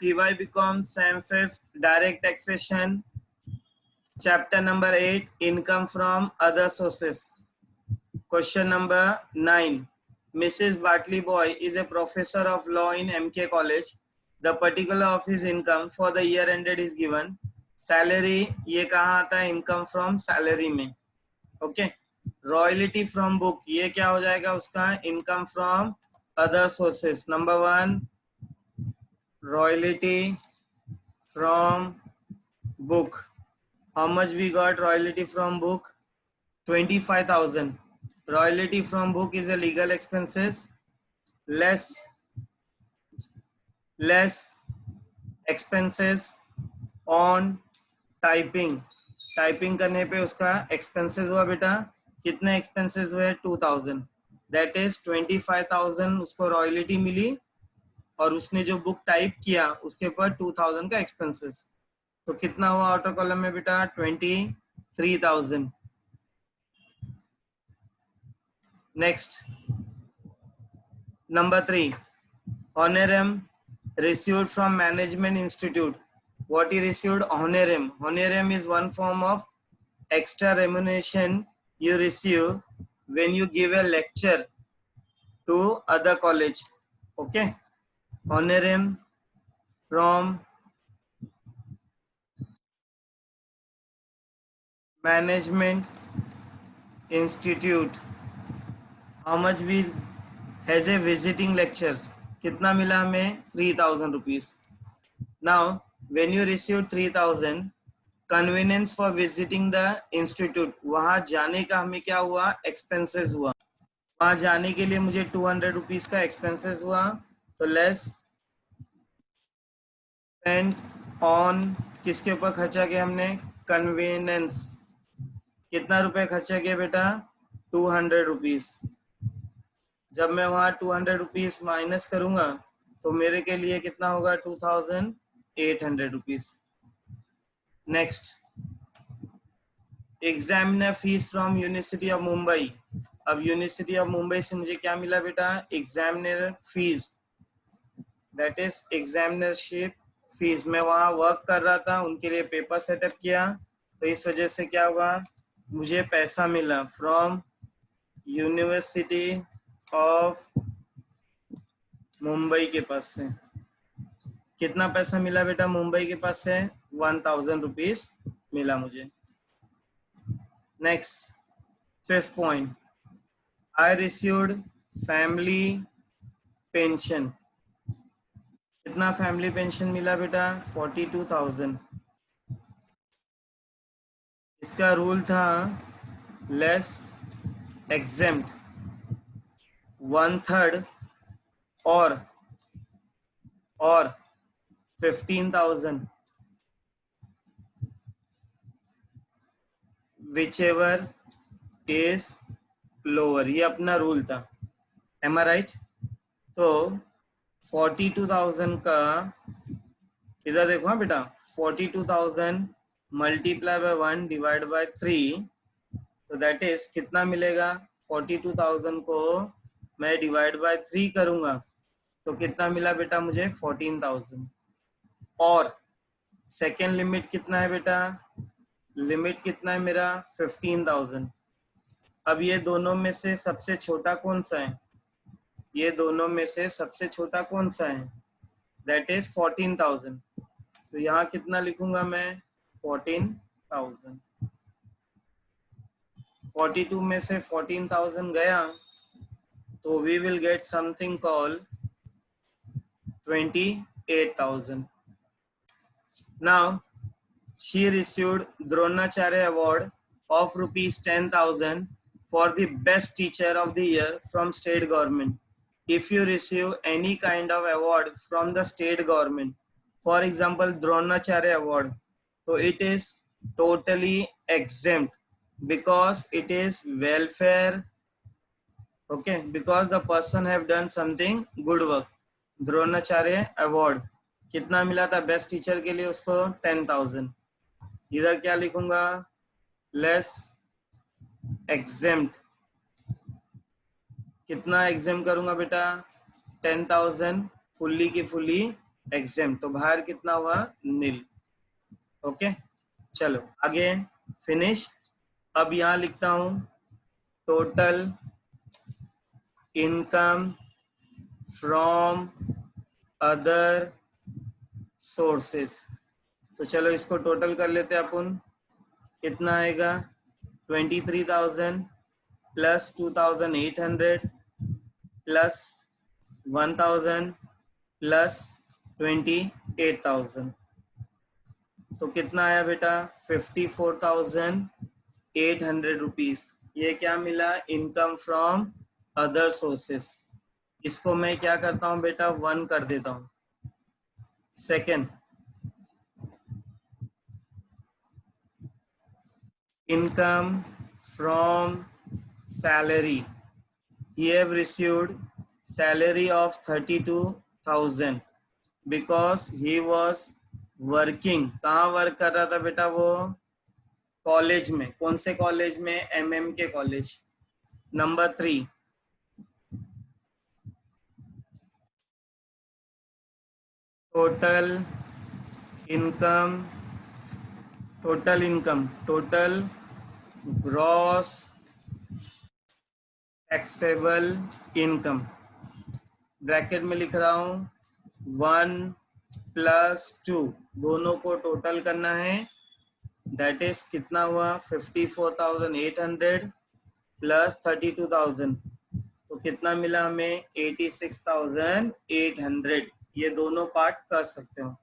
TY becomes Sam 5th, direct taxation. Chapter number 8, income from other sources. Question number 9. Mrs. Bartley Boy is a professor of law in MK College. The particular of his income for the year ended is given. Salary, ये कहाँ आता है? Income from salary में. Okay. Royalty from book, ये क्या हो जाएगा उसका? Income from other sources. Number 1, royalty from book. How much we got royalty from book? 25,000. Royalty from book is a legal expenses less expenses on typing. Typing करने पे उसका expenses हुआ बेटा. कितने एक्सपेंसेस हुए? 2000. दैट इज 25,000 उसको royalty मिली और उसने जो बुक टाइप किया उसके ऊपर 2000 का एक्सपेंसेस. तो कितना हुआ आउटर कॉलम में बेटा? 23,000. Next number 3, honorarium received from management institute. What he received? Honorarium. Honorarium is one form of extra remuneration you receive when you give a lecture to other college. Okay. Honorarium from management institute. How much we has a visiting lecture? कितना मिला हमें? 3,000 rupees. Now when you receive 3,000, convenience for visiting the institute, वहां जाने का हमें क्या हुआ? Expenses हुआ. वहां जाने के लिए मुझे 200 रुपीज का एक्सपेंसेस हुआ. तो लेस स्पेंड ऑन, किसके ऊपर खर्चा किया हमने? कन्वीनियंस. कितना रुपए खर्चा किया बेटा? 200 रुपीज. जब मैं वहां 200 रुपीज माइनस करूंगा तो मेरे के लिए कितना होगा? 2,800 rupees. Next, examiner fees from university of Mumbai. अब यूनिवर्सिटी ऑफ मुंबई से मुझे क्या मिला बेटा? Examiner fees. That is examinership fees. मैं वहाँ वर्क कर रहा था, उनके लिए पेपर सेटअप किया, तो इस वजह से क्या हुआ? मुझे पैसा मिला फ्रॉम यूनिवर्सिटी ऑफ मुंबई के पास से. कितना पैसा मिला बेटा मुंबई के पास से? 1,000 रुपीज मिला मुझे. Next, 5th point, I received family pension. कितना फैमिली पेंशन मिला बेटा? 42,000. इसका रूल था लेस एग्जेम्प्ट 1/3 और 15,000, whichever is लोअर. ये अपना रूल था. एम आई राइट? तो 42,000 का इधर देखो. हाँ बेटा, 42,000 मल्टीप्लाई बाय 1 डिवाइड बाय 3, तो दैट इज कितना मिलेगा? 42,000 को मैं डिवाइड बाय 3 करूंगा तो कितना मिला बेटा मुझे? 14,000. और सेकेंड लिमिट कितना है बेटा? लिमिट कितना है मेरा? 15,000. अब ये दोनों में से सबसे छोटा कौन सा है? ये दोनों में से सबसे छोटा कौन सा है? That is 14,000. तो यहाँ कितना लिखूंगा मैं? 14,000. 42 में से 14,000 गया तो we will get something call 28,000. Now she received Dronacharya Award of rupees 10,000 for the best teacher of the year from state government. If you receive any kind of award from the state government, for example Dronacharya Award, so it is totally exempt because it is welfare. Okay, because the person have done something good work. Dronacharya award कितना मिला था best teacher के लिए? उसको 10,000. इधर क्या लिखूंगा? Less exempt. कितना एग्जेम्प्ट करूंगा बेटा? 10,000 फुल्ली की फुल्ली एग्जाम, तो बाहर कितना हुआ, नील। ओके, चलो आगे, फिनिश। अब यहां लिखता हूं total income from other sources. तो चलो इसको टोटल कर लेते हैं अपन। कितना आएगा, 23,000 प्लस 2,800 प्लस 1,000 प्लस 28,000, तो कितना आया बेटा, 54,800 रुपीज। ये क्या मिला, इनकम फ्रॉम अदर सोर्सेस। इसको मैं क्या करता हूं बेटा, 1 कर देता हूं। Second, income from salary. He have received salary of 32,000 because he was working। कहाँ वर्क कर रहा था बेटा वो, कॉलेज में। कौन से कॉलेज में, MM के college. Number 3, total income, total gross taxable income. Bracket में लिख रहा हूं 1 प्लस 2, दोनों को टोटल करना है। दैट इज कितना हुआ, 54,800 प्लस 32,000, तो कितना मिला हमें, 86,800। ये दोनों पार्ट कर सकते हो।